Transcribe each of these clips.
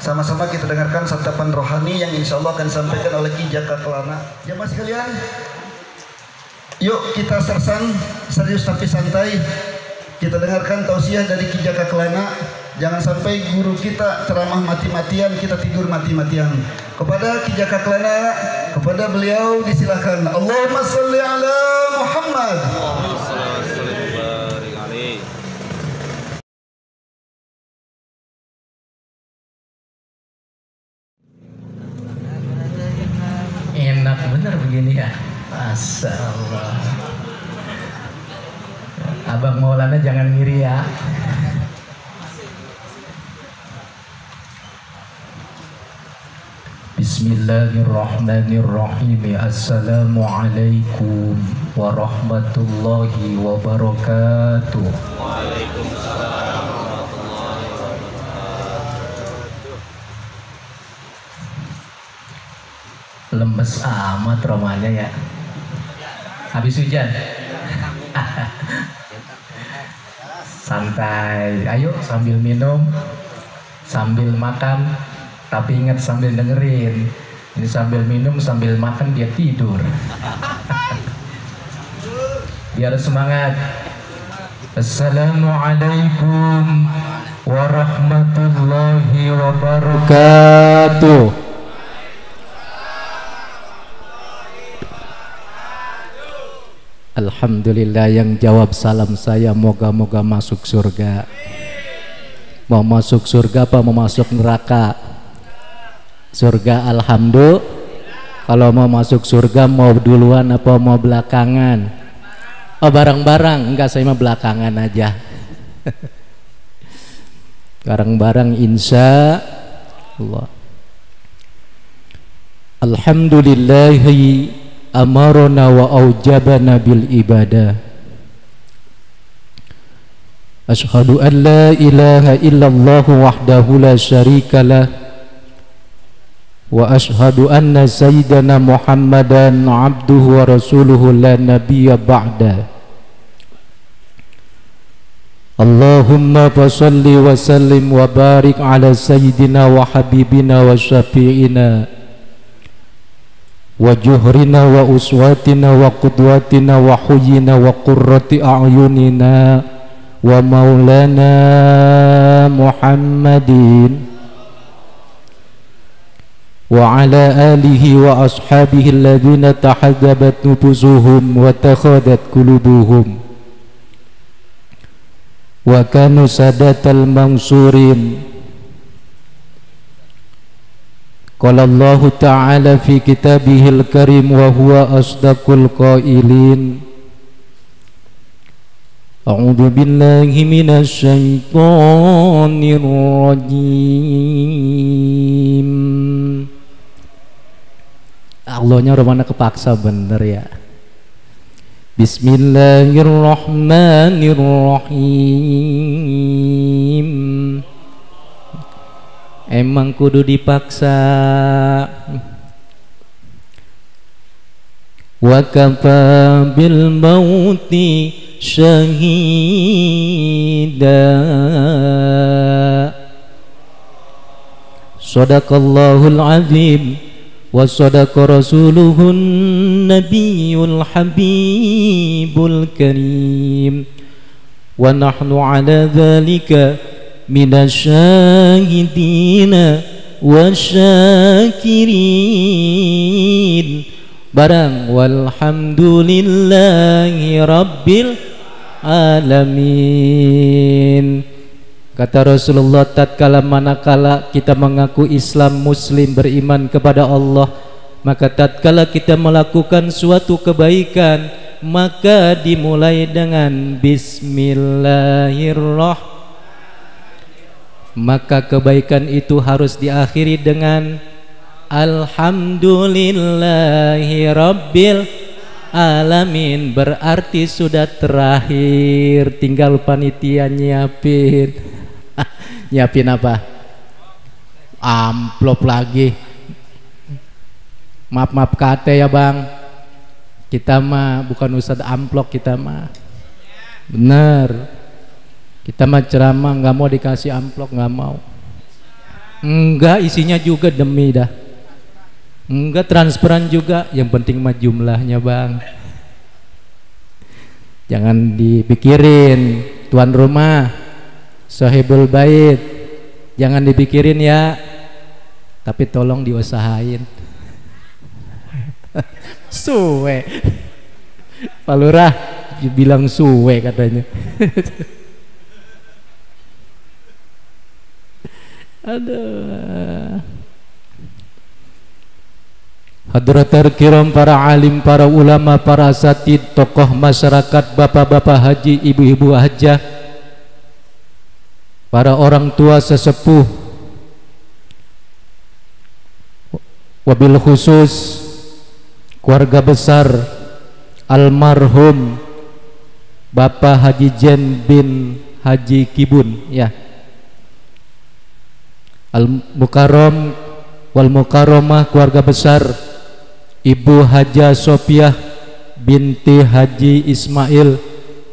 Sama-sama kita dengarkan santapan rohani yang insya Allah akan disampaikan oleh Ki Jaka Kelana. Jamaah sekalian, yuk kita sersan, serius tapi santai. Kita dengarkan tausiah dari Ki Jaka Kelana. Jangan sampai guru kita ceramah mati-matian, kita tidur mati-matian. Kepada Ki Jaka Kelana, kepada beliau disilahkan. Allahumma salli ala Muhammad. Enak bener begini ya, Masya Allah. Abang Maulana jangan ngiri ya. Bismillahirrahmanirrahim. Assalamualaikum warahmatullahi wabarakatuh. Waalaikumsalam warahmatullahi wabarakatuh. Lemes amat romanya ya. Habis hujan. Santai. Ayo sambil minum, sambil makan. Tapi ingat sambil dengerin. Ini sambil minum, sambil makan dia tidur. Biar semangat. Assalamualaikum warahmatullahi wabarakatuh. Alhamdulillah, yang jawab salam saya moga-moga masuk surga. Mau masuk surga apa mau masuk neraka? Surga alhamdulillah. Kalau mau masuk surga mau duluan apa mau belakangan? Oh bareng-bareng, enggak, saya mah belakangan aja. Bareng-bareng insya Allah. Alhamdulillahi amarona wa aujabana bil ibadah. Ashhadu an la ilaha illallah wahdahu la syarikalah wa ashhadu anna sayyidana Muhammadan abduhu wa rasuluhu la nabiyya ba'da. Allahumma fasalli wa sallim wa barik ala sayyidina wa habibina wa syafi'ina wa juhrina wa uswatina wa qudwatina wa huyina wa qurrati a'yunina wa maulana Muhammadin wa ala alihi wa ashabihi alladhina tahadzabat nufusuhum wa takhadat qulubuhum wa kanu sadatal mansurin. Qala Allah ta'ala fi kitabihil karim wa huwa asdaqul qailin. A'udzu billahi minasy syaithanir rajim. Allahnya udah mana kepaksa bener ya. Bismillahirrahmanirrahim. Emang kudu dipaksa. Wa kafa bil mauti syahida. Shadaqallahul azim wa sadaqa rasuluhun nabiyul habibul karim wa nahnu ala dhalika minasyahidina wa syakirin. Barang walhamdulillahi rabbil alamin. Kata Rasulullah, tatkala manakala kita mengaku Islam, Muslim, beriman kepada Allah, maka tatkala kita melakukan suatu kebaikan, maka dimulai dengan Bismillahirrahmanirrahim. Maka kebaikan itu harus diakhiri dengan Alhamdulillahi Rabbil Alamin. Berarti sudah terakhir, tinggal panitia nyiapin. Nyiapin apa? Amplop lagi. Maaf kate ya bang, kita mah bukan ustadz amplop, kita mah bener, kita mah ceramah nggak mau dikasih amplop, nggak mau. Enggak, isinya juga demi dah. Enggak transferan juga, yang penting mah jumlahnya bang. Jangan dipikirin tuan rumah, sahibul bait, jangan dipikirin ya, tapi tolong diusahain. Suwe Pak Lurah bilang suwe katanya. Aduh. Hadratul kiram, para alim, para ulama, para asatid, tokoh masyarakat, bapak-bapak haji, ibu-ibu hajah, para orang tua sesepuh, wabil khusus keluarga besar almarhum Bapak Haji Jen bin Haji Kibun ya, al-mukarram wal mukarramah keluarga besar Ibu Haja Sopiah binti Haji Ismail,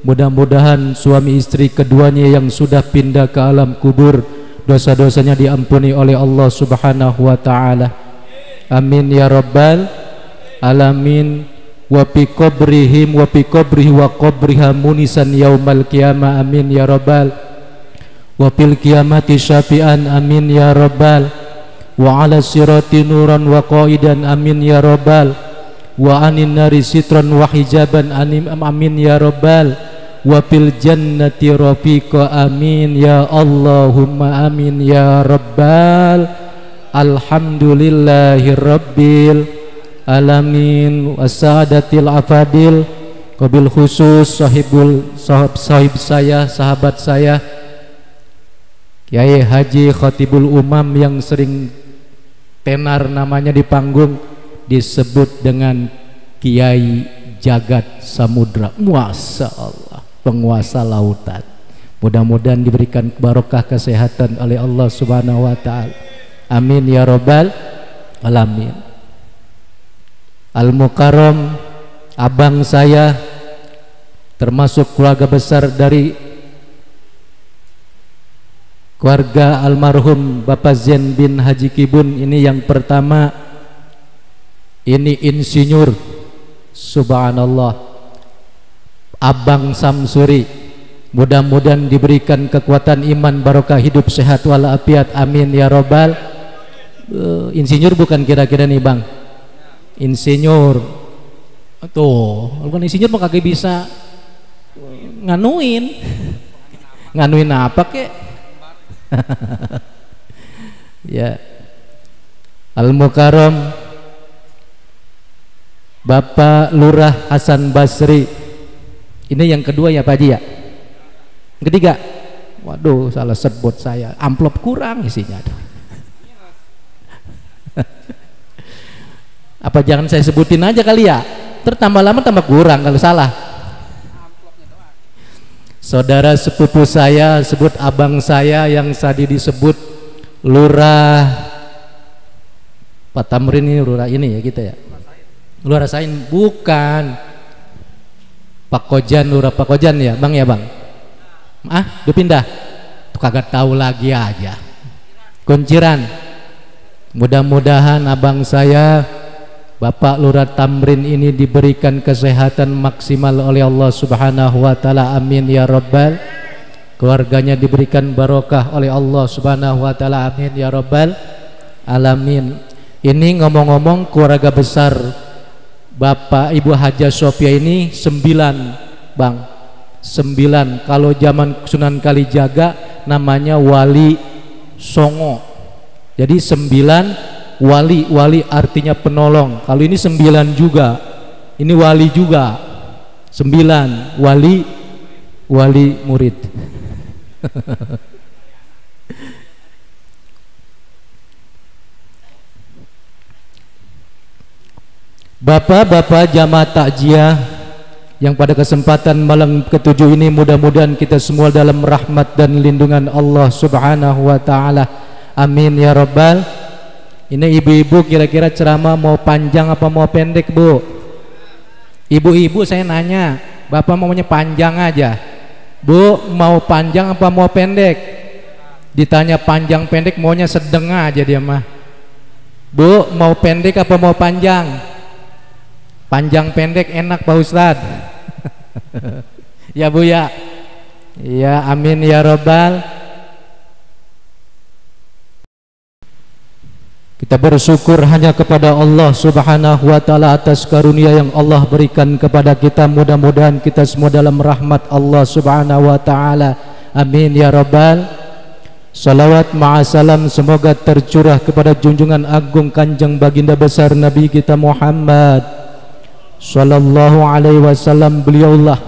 mudah-mudahan suami istri keduanya yang sudah pindah ke alam kubur dosa-dosanya diampuni oleh Allah Subhanahu wa taala. Amin ya rabbal alamin. Wa fi qabrihim wa fi qabrihi wa qabriha munisan yaumal qiyamah. Amin ya rabbal. Wa fil qiyamati syafi'an. Amin ya rabbal. Wa ala sirati nuran wa qaidan. Amin ya rabbal. Wa anin nari sitran wa hijaban. Amin ya rabbal. Wa fil jannati rafiqa. Amin ya Allahumma amin ya rabbal. Alhamdulillahi rabbil alamin. Wasadatil afadil, wabil khusus sahib saya, sahabat saya Kiai Haji Khatibul Umam yang sering tenar namanya di panggung disebut dengan Kiai Jagat Samudra. Masya Allah, penguasa lautan. Mudah-mudahan diberikan barokah kesehatan oleh Allah Subhanahu wa taala. Amin ya rabbal alamin. Al-Mukarram, abang saya, termasuk keluarga besar dari keluarga almarhum Bapak Zen bin Haji Kibun. Ini yang pertama, ini insinyur, subhanallah, Abang Samsuri. Mudah-mudahan diberikan kekuatan iman, barokah hidup, sehat walafiat. Amin ya robbal. Insinyur bukan kira-kira nih bang, insinyur tuh, bukan insinyur mah kagak bisa nganuin apa kek. Ya, Al-Mukarram Bapak Lurah Hasan Basri. Ini yang kedua ya Pak Haji ya. Ketiga, waduh salah sebut saya, amplop kurang isinya. Apa jangan saya sebutin aja kali ya, tertambah lama tambah kurang kalau salah. Saudara sepupu saya, sebut abang saya yang tadi disebut Lurah Pak Tamrin, ini Lurah ini ya kita ya, Lurah Sain bukan Pak Kojan, Lurah Pak Kojan ya bang ya bang. Udah pindah tuh, kagak tahu lagi aja. Kunciran. Mudah-mudahan abang saya Bapak Lurah Tamrin ini diberikan kesehatan maksimal oleh Allah Subhanahu wa taala. Amin ya rabbal. Keluarganya diberikan barokah oleh Allah Subhanahu wa taala. Amin ya rabbal alamin. Ini ngomong-ngomong keluarga besar Bapak Ibu Haja Sophia ini 9 bang, 9. Kalau zaman Sunan Kalijaga namanya Wali Songo. Jadi 9 wali artinya penolong. Kalau ini 9 juga, ini wali juga 9, wali murid. Bapak-bapak jamaah takziah yang pada kesempatan malam ke-7 ini, mudah-mudahan kita semua dalam rahmat dan lindungan Allah Subhanahu wa taala. Amin ya rabbal. Ini ibu-ibu kira-kira ceramah mau panjang apa mau pendek bu? Ibu-ibu saya nanya, bapak maunya panjang aja. Bu mau panjang apa mau pendek? Ditanya panjang pendek maunya sedang aja dia mah. Bu, mau pendek apa mau panjang? Panjang pendek enak Pak Ustad. Ya Bu ya. Ya amin ya robbal. Kita bersyukur hanya kepada Allah Subhanahu wa taala atas karunia yang Allah berikan kepada kita. Mudah-mudahan kita semua dalam rahmat Allah Subhanahu wa taala. Amin ya rabbal. Salawat ma'asalam semoga tercurah kepada junjungan agung kanjeng baginda besar Nabi kita Muhammad sallallahu alaihi wasallam. Beliaulah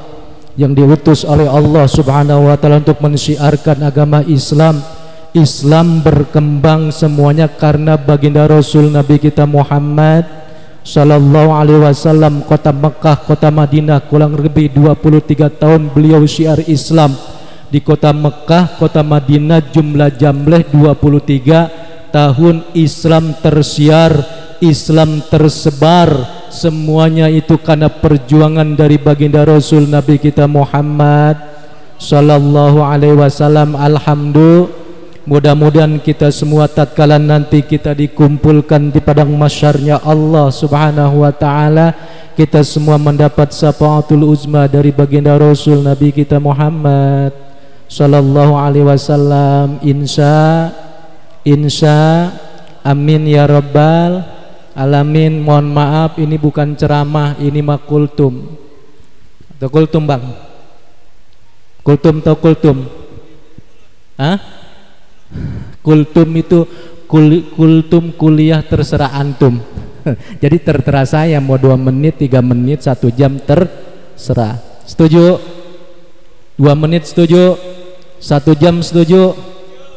yang diutus oleh Allah Subhanahu wa taala untuk mensiarkan agama Islam. Islam berkembang semuanya karena baginda Rasul Nabi kita Muhammad sallallahu alaihi wasallam. Kota Mekah, kota Madinah kurang lebih 23 tahun beliau syiar Islam. Di kota Mekah, kota Madinah jumlah jamleh 23 tahun Islam tersiar, Islam tersebar. Semuanya itu karena perjuangan dari baginda Rasul Nabi kita Muhammad sallallahu alaihi wasallam. Alhamdulillah. Mudah-mudahan kita semua tatkala nanti kita dikumpulkan di padang masyarnya Allah Subhanahu wa taala, kita semua mendapat syafaatul uzma dari baginda Rasul Nabi kita Muhammad sallallahu alaihi wasallam. Insya amin ya rabbal alamin. Mohon maaf ini bukan ceramah, ini mah kultum. Atau kultum Bang? Kultum atau kultum? Hah? Kultum itu kultum kuliah terserah antum. Jadi terserah saya mau 2 menit, 3 menit, 1 jam terserah. Setuju? 2 menit setuju? 1 jam setuju?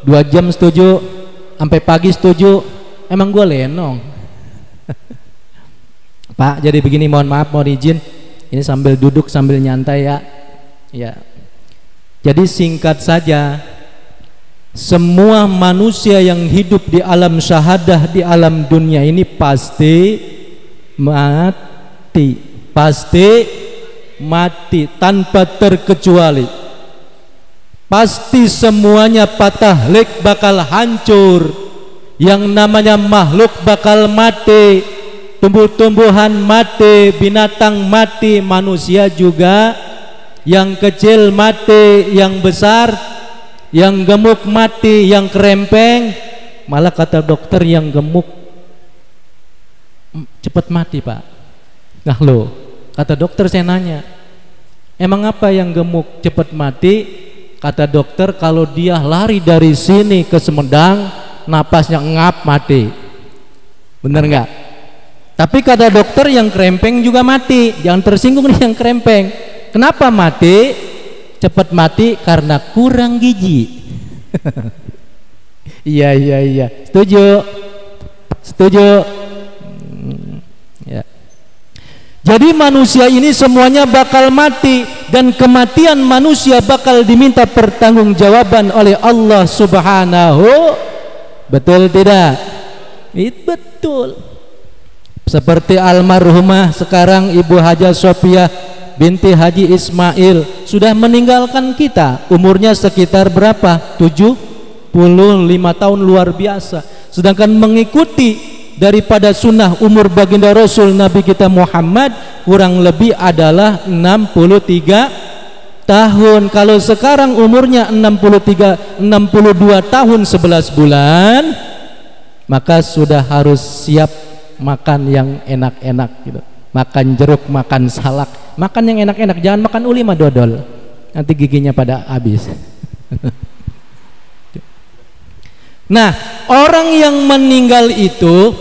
2 jam setuju? Sampai pagi setuju? Emang gue lenong. Pak, jadi begini, mohon maaf, mohon izin. Ini sambil duduk sambil nyantai ya. Ya. Jadi singkat saja, semua manusia yang hidup di alam syahadah, di alam dunia ini pasti mati. Pasti mati tanpa terkecuali. Pasti semuanya patah lek bakal hancur. Yang namanya makhluk bakal mati, tumbuh-tumbuhan mati, binatang mati, manusia juga. Yang kecil mati, yang besar, yang gemuk mati, yang kerempeng. Malah kata dokter yang gemuk cepat mati Pak. Nah loh, kata dokter, saya nanya, emang apa yang gemuk cepat mati? Kata dokter, kalau dia lari dari sini ke Sumedang, napasnya ngap mati. Bener nggak? Tapi kata dokter yang kerempeng juga mati. Jangan tersinggung nih yang kerempeng. Kenapa mati? Cepat mati karena kurang gizi. Iya. Setuju. Ya. Jadi manusia ini semuanya bakal mati, dan kematian manusia bakal diminta pertanggungjawaban oleh Allah Subhanahu. Betul tidak? Betul. Seperti almarhumah sekarang Ibu Haja Sophia binti Haji Ismail sudah meninggalkan kita. Umurnya sekitar berapa? 75 tahun, luar biasa. Sedangkan mengikuti daripada sunnah umur baginda Rasul Nabi kita Muhammad kurang lebih adalah 63 tahun. Kalau sekarang umurnya 62 tahun 11 bulan, maka sudah harus siap makan yang enak-enak gitu. Makan jeruk, makan salak, makan yang enak-enak, jangan makan uli mah dodol, nanti giginya pada habis. Nah, orang yang meninggal itu,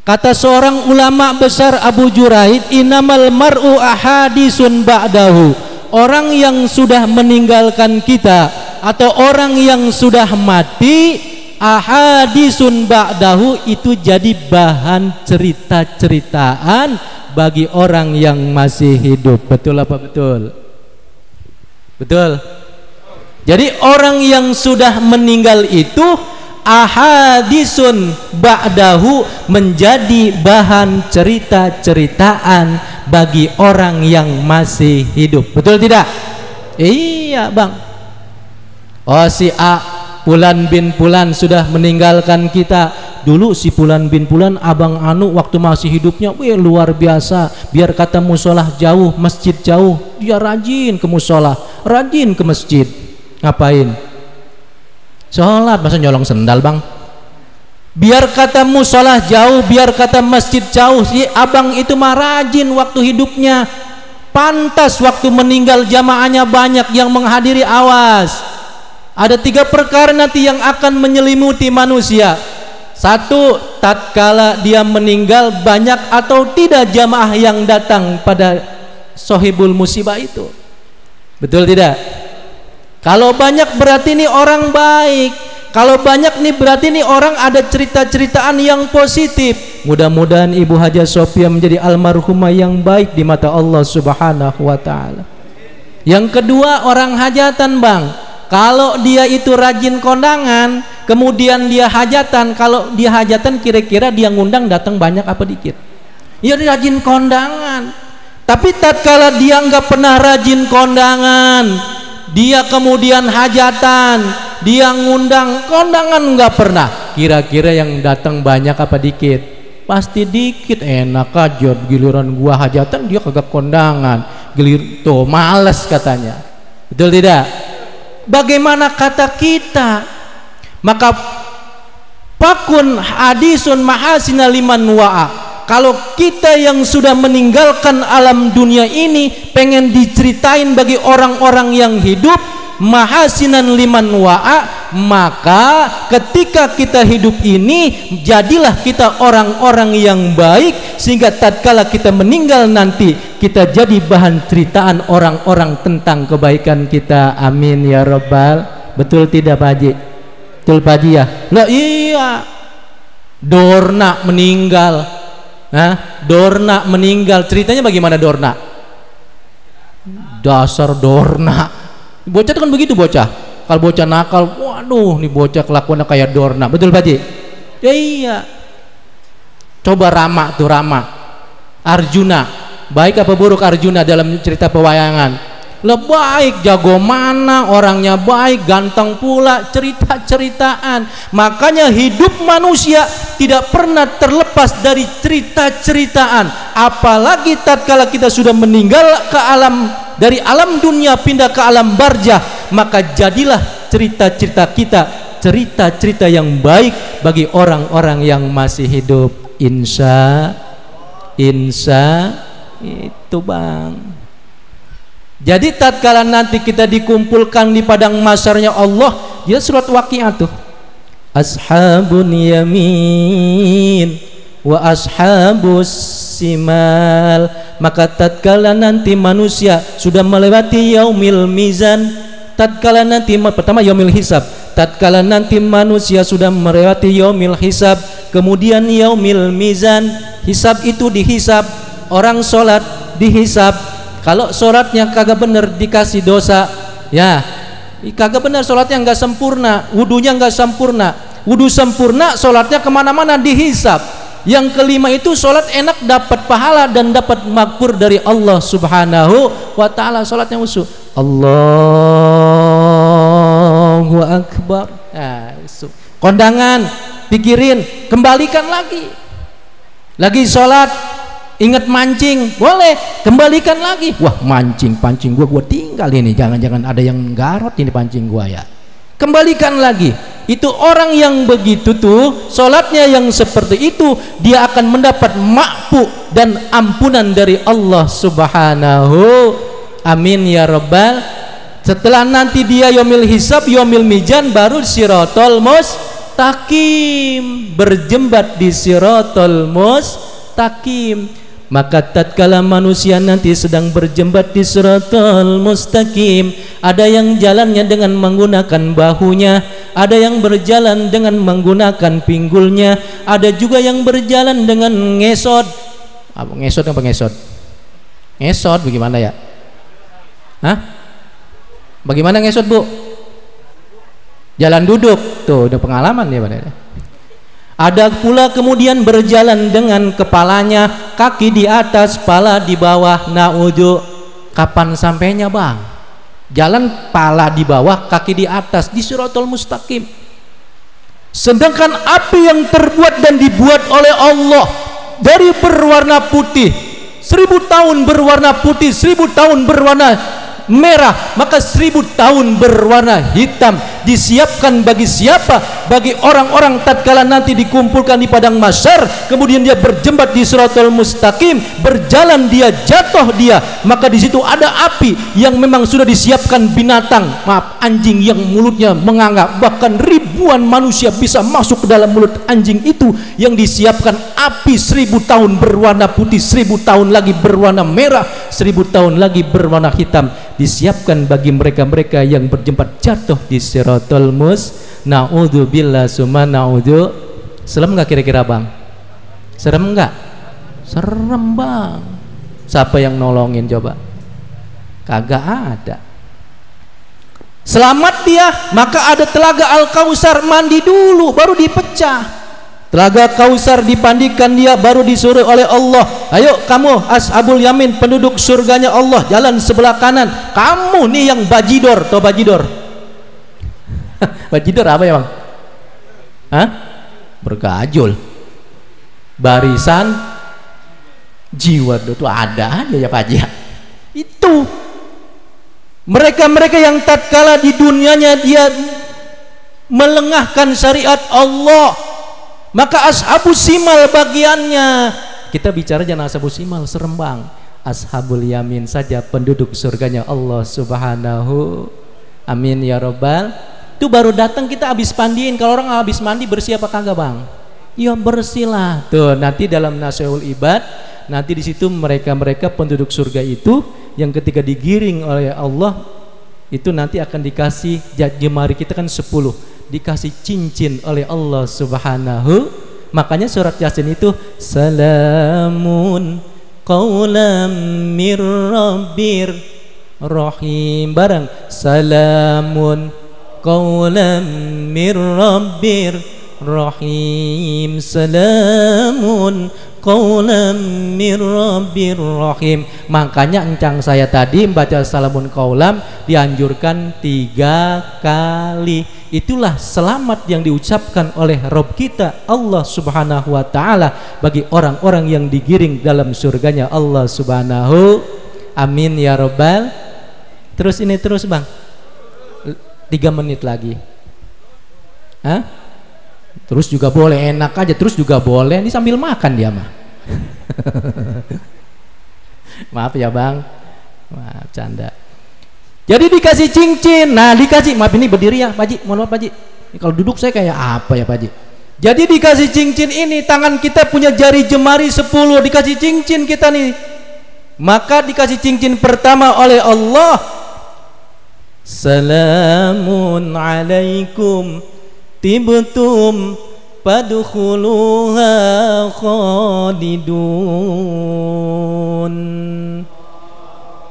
kata seorang ulama besar Abu Juraid, innamal mar'u ahadisun ba'dahu. Orang yang sudah meninggalkan kita atau orang yang sudah mati, ahadisun ba'dahu, itu jadi bahan cerita-ceritaan bagi orang yang masih hidup. Betul apa betul? Betul. Jadi orang yang sudah meninggal itu ahadisun ba'dahu, menjadi bahan cerita-ceritaan bagi orang yang masih hidup. Betul tidak? Iya Bang. Oh si A Fulan bin Fulan sudah meninggalkan kita. Dulu si Fulan bin Fulan, Abang Anu waktu masih hidupnya, luar biasa. Biar kata musolah jauh, masjid jauh, dia rajin ke musolah, rajin ke masjid. Ngapain? Sholat, masa nyolong sendal bang? Biar kata musolah jauh, biar kata masjid jauh, si abang itu mah rajin waktu hidupnya. Pantas waktu meninggal jamaahnya banyak yang menghadiri. Awas, ada 3 perkara nanti yang akan menyelimuti manusia. 1, tatkala dia meninggal banyak atau tidak jamaah yang datang pada sohibul musibah itu. Betul tidak? Kalau banyak berarti ini orang baik. Kalau banyak nih berarti nih orang ada cerita-ceritaan yang positif. Mudah-mudahan Ibu Haja Sofia menjadi almarhumah yang baik di mata Allah Subhanahu wa taala. Yang kedua, orang hajatan, Bang. Kalau dia itu rajin kondangan, kemudian dia hajatan, kalau dia hajatan kira-kira dia ngundang datang banyak apa dikit? Ya rajin kondangan. Tapi tatkala dia nggak pernah rajin kondangan, dia kemudian hajatan, dia ngundang kondangan nggak pernah, kira-kira yang datang banyak apa dikit? Pasti dikit. Enak aja giliran gua hajatan dia kagak kondangan, tuh males katanya. Betul tidak? Bagaimana kata kita? Maka pakun hadisun mahasina liman wa'a. Kalau kita yang sudah meninggalkan alam dunia ini pengen diceritain bagi orang-orang yang hidup, mahasinan liman wa'a, maka ketika kita hidup ini jadilah kita orang-orang yang baik, sehingga tatkala kita meninggal nanti kita jadi bahan ceritaan orang-orang tentang kebaikan kita. Amin ya rabbal. Betul tidak Pak Haji? Betul Pak Haji ya? Lah iya, Dorna meninggal. Dorna meninggal, ceritanya bagaimana Dorna? Dasar Dorna, bocah itu kan begitu bocah. Kalau bocah nakal, waduh, nih bocah kelakuannya kayak Dorna. Betul Pak Haji? Ya iya. Coba Rama tuh, Rama Arjuna, baik apa buruk Arjuna dalam cerita pewayangan? Baik, jago mana, orangnya baik, ganteng pula, cerita-ceritaan. Makanya hidup manusia tidak pernah terlepas dari cerita-ceritaan. Apalagi tatkala kita sudah meninggal ke alam, dari alam dunia pindah ke alam barzah, maka jadilah cerita-cerita kita cerita-cerita yang baik bagi orang-orang yang masih hidup. Insya itu Bang. Jadi tatkala nanti kita dikumpulkan di padang mahsyarnya Allah, dia surat Waqiah tuh, ashabun yamin wa ashabus simal. Maka tatkala nanti manusia sudah melewati yaumil mizan, tatkala nanti pertama yaumil hisab, tatkala nanti manusia sudah melewati yaumil hisab, kemudian yaumil mizan. Hisab itu dihisab, orang sholat dihisab. Kalau sholatnya kagak bener dikasih dosa, ya kagak bener sholatnya, nggak sempurna, wudunya nggak sempurna. Wudu sempurna, sholatnya kemana-mana dihisab. Yang kelima itu sholat enak, dapat pahala dan dapat makfur dari Allah Subhanahu wa ta'ala. Sholatnya khusyuk, Allahu Akbar. Kondangan, pikirin, kembalikan lagi sholat. Ingat mancing, boleh kembalikan lagi. Wah, pancing gua tinggal ini, jangan-jangan ada yang garot ini pancing gua ya. Kembalikan lagi. Itu orang yang begitu tuh, sholatnya yang seperti itu, dia akan mendapat makfu dan ampunan dari Allah Subhanahu. Amin ya rabbal. Setelah nanti dia yaumil hisab, yaumil mizan, baru siratal mustaqim, berjembat di siratal mustaqim. Maka tatkala manusia nanti sedang berjembat di siratal mustaqim, ada yang jalannya dengan menggunakan bahunya, ada yang berjalan dengan menggunakan pinggulnya, ada juga yang berjalan dengan ngesot. Ngesot apa ngesot? Ngesot bagaimana ya? Bagaimana ngesot Bu? Jalan duduk. Tuh udah pengalaman ya Pak. Ada pula kemudian berjalan dengan kepalanya, kaki di atas, kepala di bawah. Na'udzu. Kapan sampainya Bang? Jalan pala di bawah, kaki di atas, di Shiratal Mustaqim. Sedangkan api yang terbuat dan dibuat oleh Allah dari berwarna putih, 1000 tahun berwarna putih, 1000 tahun berwarna merah, maka 1000 tahun berwarna hitam disiapkan bagi siapa? Bagi orang-orang tatkala nanti dikumpulkan di padang mahsyar, kemudian dia berjembat di Shiratal Mustaqim, berjalan dia, jatuh dia, maka di situ ada api yang memang sudah disiapkan binatang, maaf, anjing yang mulutnya menganga, bahkan ribuan manusia bisa masuk ke dalam mulut anjing itu yang disiapkan api 1000 tahun berwarna putih, 1000 tahun lagi berwarna merah, 1000 tahun lagi berwarna hitam, disiapkan bagi mereka-mereka yang berjembat jatuh di Shiratal Mustaqim. Na'udzubillah summa na'udzu. Serem nggak kira-kira bang? Serem nggak? Serem bang. Siapa yang nolongin coba? Kagak ada. Selamat dia, maka ada telaga Al-Kausar, mandi dulu baru dipecah. Telaga Kausar dipandikan dia, baru disuruh oleh Allah, ayo kamu ashabul yamin, penduduk surganya Allah, jalan sebelah kanan. Kamu nih yang bajidor, tau bajidor? Bajidor apa ya bang? Hah? Bergajul, barisan jiwa itu ada aja ya Pak Haji. Itu mereka-mereka yang tatkala di dunianya dia melengahkan syariat Allah, maka ashabus simal bagiannya. Kita bicara jangan ashabus simal, serem bang. Ashabul yamin saja, penduduk surganya Allah subhanahu. Amin ya robbal. Itu baru datang kita habis mandiin. Kalau orang habis mandi bersih apa kagak bang? Ya bersih lah. Tuh nanti dalam Nasihatul Ibad, nanti di situ mereka-mereka penduduk surga itu yang ketika digiring oleh Allah itu nanti akan dikasih jemari kita kan 10, dikasih cincin oleh Allah subhanahu. Makanya surat Yasin itu salamun qaulam mir rabbir rahim, bareng salamun qaulam mir rabbir rahim, salamun qaulam mir rabbir rahim. Makanya encang saya tadi membaca salamun qaulam dianjurkan 3 kali. Itulah selamat yang diucapkan oleh Rabb kita Allah subhanahu wa ta'ala bagi orang-orang yang digiring dalam surganya Allah subhanahu. Amin ya robbal. Terus ini terus bang, 3 menit lagi. Hah? Terus juga boleh, enak aja terus juga boleh. Ini sambil makan dia mah. Maaf ya bang, maaf canda. Jadi dikasih cincin. Nah dikasih, maaf ini berdiri ya Pak Haji, mohon maaf Pak Haji. Kalau duduk saya kayak apa ya Pak Haji. Jadi dikasih cincin ini, tangan kita punya jari jemari 10, dikasih cincin kita nih. Maka dikasih cincin pertama oleh Allah, salamun alaikum tibtum padkhuluha khalidun.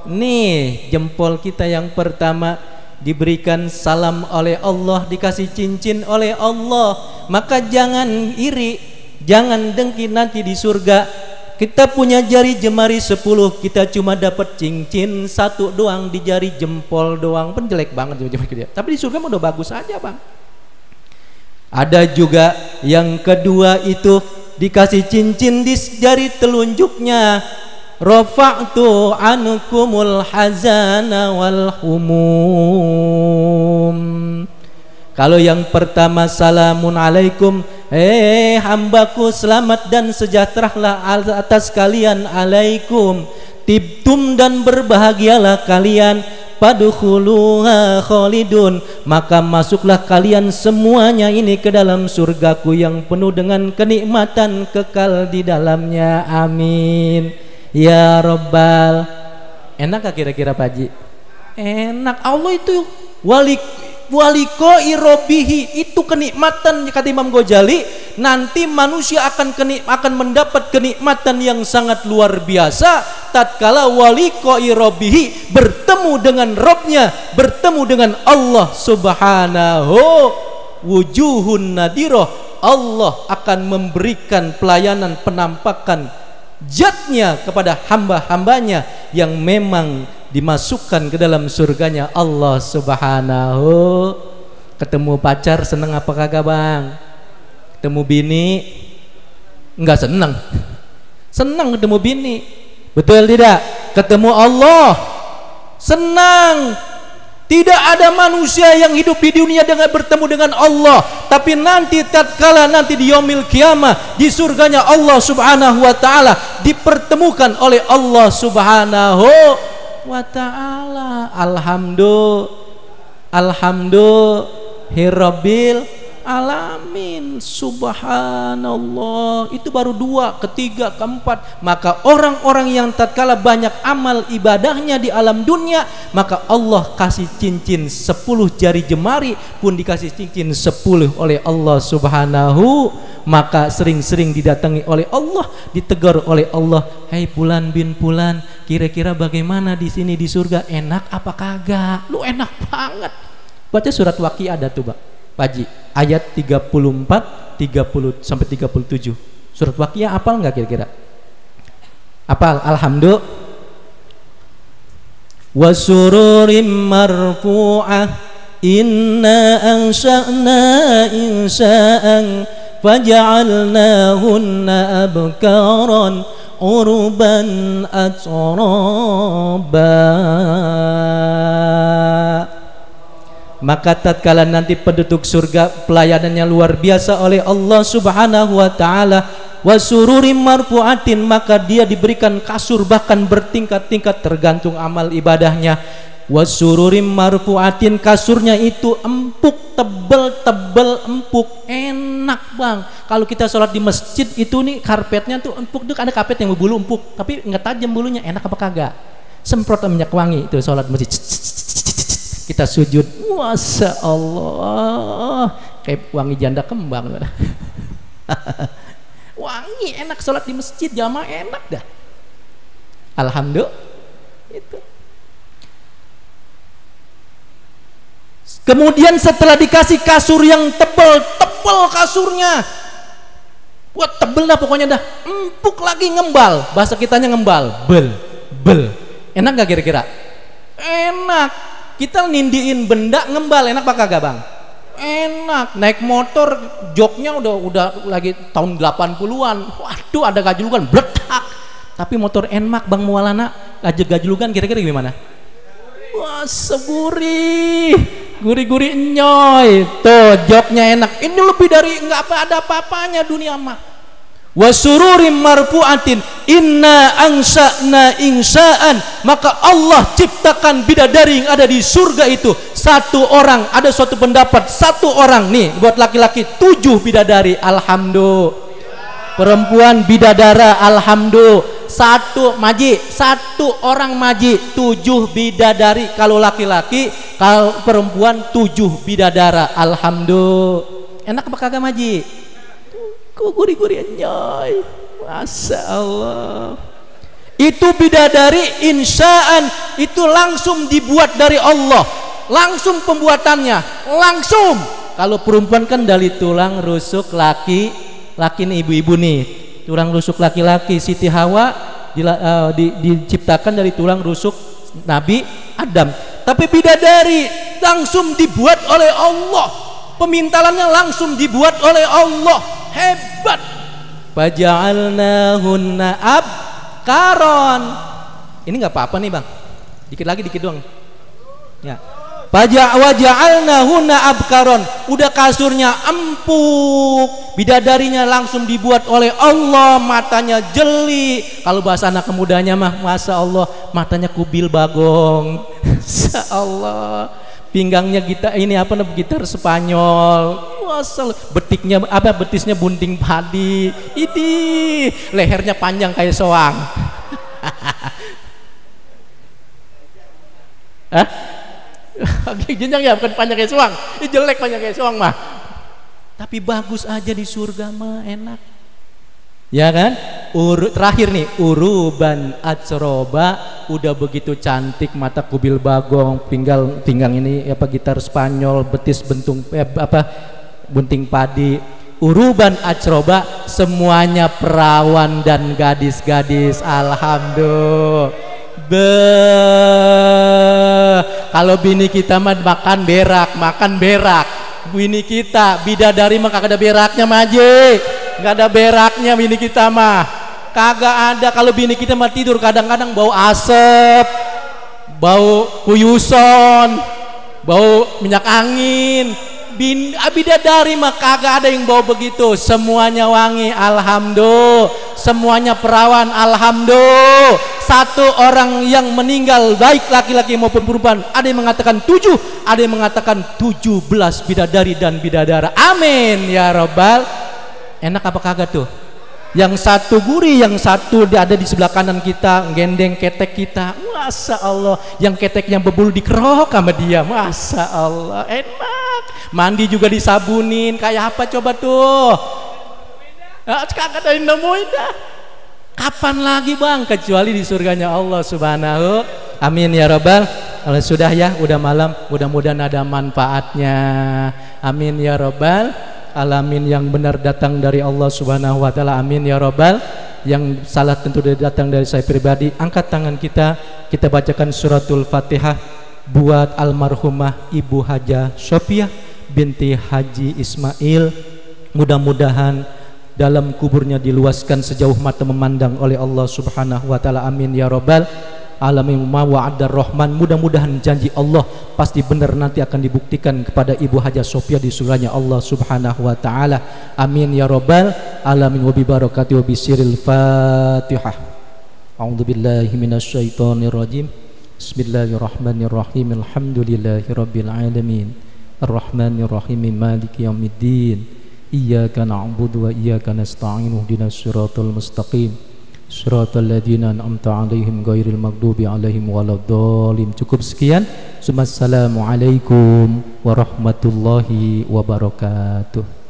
Nih jempol kita yang pertama diberikan salam oleh Allah, dikasih cincin oleh Allah. Maka jangan iri, jangan dengki nanti di surga. Kita punya jari jemari 10, kita cuma dapat cincin 1 doang di jari jempol doang, pun jelek banget dia. Tapi di surga udah bagus aja bang. Ada juga yang kedua itu dikasih cincin di jari telunjuknya, rafa'tu ankumul hazana wal humum. Kalau yang pertama salamun alaikum, hambaku selamat dan sejahteralah atas kalian, alaikum tibtum dan berbahagialah kalian, padkhuluha khalidun, maka masuklah kalian semuanya ini ke dalam surgaku yang penuh dengan kenikmatan kekal di dalamnya, amin ya robbal. Enak gak kira-kira Pak Haji? Enak. Allah itu walikoi robihi, itu kenikmatan kata Imam Ghazali. Nanti manusia akan mendapat kenikmatan yang sangat luar biasa tatkala walikoi robihi, bertemu dengan Robnya, bertemu dengan Allah subhanahu. Wujuhun nadiroh, Allah akan memberikan pelayanan penampakan zatnya kepada hamba-hambanya yang memang dimasukkan ke dalam surganya Allah Subhanahu. Ketemu pacar seneng apa kagak bang? Ketemu bini enggak seneng? Senang ketemu bini, betul tidak? Ketemu Allah senang. Tidak ada manusia yang hidup di dunia dengan bertemu dengan Allah, tapi nanti tatkala nanti di yaumil kiamah di surganya Allah Subhanahu wa taala dipertemukan oleh Allah Subhanahu wa taala. Alhamdulillahirabbil alamin. Subhanallah. Itu baru dua, ketiga, keempat. Maka orang-orang yang tatkala banyak amal ibadahnya di alam dunia, maka Allah kasih cincin 10 jari jemari pun dikasih cincin 10 oleh Allah Subhanahu. Maka sering-sering didatangi oleh Allah, ditegur oleh Allah, "Hai Fulan bin Fulan, kira-kira bagaimana di sini di surga? Enak apa kagak? Lu enak banget." Baca surat Waqiah ada tuh, Pak Haji, ayat 34, 30 sampai 37. Surat Waqiah apal nggak kira-kira? Apal? Alhamdulillah. Wasururim marfu'ah inna ansha'na insa'an faja'alnahunna abkaran urban atraba. Maka tatkala nanti penduduk surga pelayanannya luar biasa oleh Allah Subhanahu wa taala, wasururim marfu'atin, maka dia diberikan kasur bahkan bertingkat-tingkat tergantung amal ibadahnya. Wasururim marfu'atin, kasurnya itu empuk, tebel empuk, enak bang. Kalau kita sholat di masjid itu nih karpetnya tuh empuk, tuh ada karpet yang berbulu empuk tapi nggak tajam bulunya, enak apa kagak? Semprot minyak wangi itu sholat masjid. Kita sujud, Masya Allah, kayak wangi janda kembang. Wangi, enak sholat di masjid jamaah, enak dah. Alhamdulillah. Itu. Kemudian setelah dikasih kasur yang tebal kasurnya, buat tebel dah pokoknya dah, empuk lagi, ngembal, bahasa kitanya ngembal, bel, enak gak kira-kira? Enak. Kita nindiin benda ngembal, enak apa kagak bang? Enak. Naik motor joknya udah lagi tahun 80-an, waduh ada gajlukan bletak, tapi motor enak bang Mualana, gajlukan kira-kira gimana? Wah seburi, gurih nyoy, tuh joknya enak. Ini lebih dari nggak ada apa-apanya dunia mah. Wasururim marfu'atin inna ansa'na insa'an, maka Allah ciptakan bidadari yang ada di surga itu satu orang. Ada suatu pendapat satu orang nih buat laki-laki 7 bidadari, alhamdulillah. Perempuan bidadara, alhamdulillah. Satu orang maji, 7 bidadari. Kalau laki-laki, kalau perempuan 7 bidadara, alhamdulillah. Enak apa kagak maji? Kok gurih-gurih nyoy, Masya Allah. Itu bidadari insaan, itu langsung dibuat dari Allah, langsung pembuatannya langsung. Kalau perempuan kan dari tulang rusuk laki nih, ibu-ibu nih, tulang rusuk laki-laki. Siti Hawa diciptakan dari tulang rusuk Nabi Adam. Tapi bidadari langsung dibuat oleh Allah, pemintalannya langsung dibuat oleh Allah. Hebat. Faja'alnahunna abkaron. Ini nggak apa-apa nih bang, dikit doang ya. Waja'alnahunna abkaron, udah kasurnya empuk, bidadarinya langsung dibuat oleh Allah, matanya jeli. Kalau bahasa anak mudanya mah, Masya Allah, matanya kubil bagong. Masya Allah. Pinggangnya gitar gitar Spanyol. Masya, betisnya bunting padi. Ini lehernya panjang kayak soang. Hah? Jenjang ya, bukan panjang kayak soang. Ini jelek panjang kayak soang mah. Tapi bagus aja di surga mah, enak. Ya kan? Terakhir nih, uruban atsroba, udah begitu cantik, mata kubil bagong, pinggang ini gitar Spanyol, betis bunting padi. Uruban atsroba, semuanya perawan dan gadis-gadis, alhamdulillah. Kalau bini kita mah makan berak. Bini kita bidadari mah kagak ada beraknya maje, nggak ada beraknya bini kita mah, kagak ada. Kalau bini kita mah tidur kadang-kadang bau asap, bau kuyuson, bau minyak angin. Bidadari mah kagak ada yang bau begitu, semuanya wangi, alhamdulillah. Semuanya perawan, alhamdulillah. Satu orang yang meninggal baik laki-laki maupun perempuan, ada yang mengatakan 7, ada yang mengatakan 17 bidadari dan bidadara. Amin ya rabbal. Enak apa kagak tuh? Yang satu gurih, yang satu ada di sebelah kanan kita, gendeng ketek kita. Masya Allah. Yang keteknya bebul dikerok sama dia. Masya Allah, enak. Mandi juga disabunin. Kayak apa coba tuh? Kagak ada yang nemuin dah. Kapan lagi bang, kecuali di surganya Allah subhanahu. Amin ya rabbal. Kalau sudah ya, udah malam, mudah-mudahan ada manfaatnya. Amin ya rabbal alamin. Yang benar datang dari Allah subhanahu wa ta'ala, amin ya rabbal. Yang salah tentu datang dari saya pribadi. Angkat tangan kita bacakan suratul Fatihah buat almarhumah Ibu Haja Sofiah binti Haji Ismail. Mudah-mudahan dalam kuburnya diluaskan sejauh mata memandang oleh Allah subhanahu wa ta'ala, amin ya rabbal alamin. Ma wa'adar rahman, mudah-mudahan janji Allah pasti benar, nanti akan dibuktikan kepada Ibu Haja Sofiah di surganya Allah subhanahu wa ta'ala, amin ya rabbal alamin. Wa bi barakati wa bi siril Fatihah. A'udzu billahi minasyaitonir rajim. Bismillahirrahmanirrahim. Alhamdulillahi rabbil alamin. Arrahmanir rahim. Maliki yaumiddin. Iyyaka na'budu wa iyyaka nasta'in. Ihdinas siratal mustaqim. Siratal ladzina an'amta 'alaihim ghairil maghdubi 'alaihim waladdallin. Cukup sekian. Assalamualaikum warahmatullahi wabarakatuh.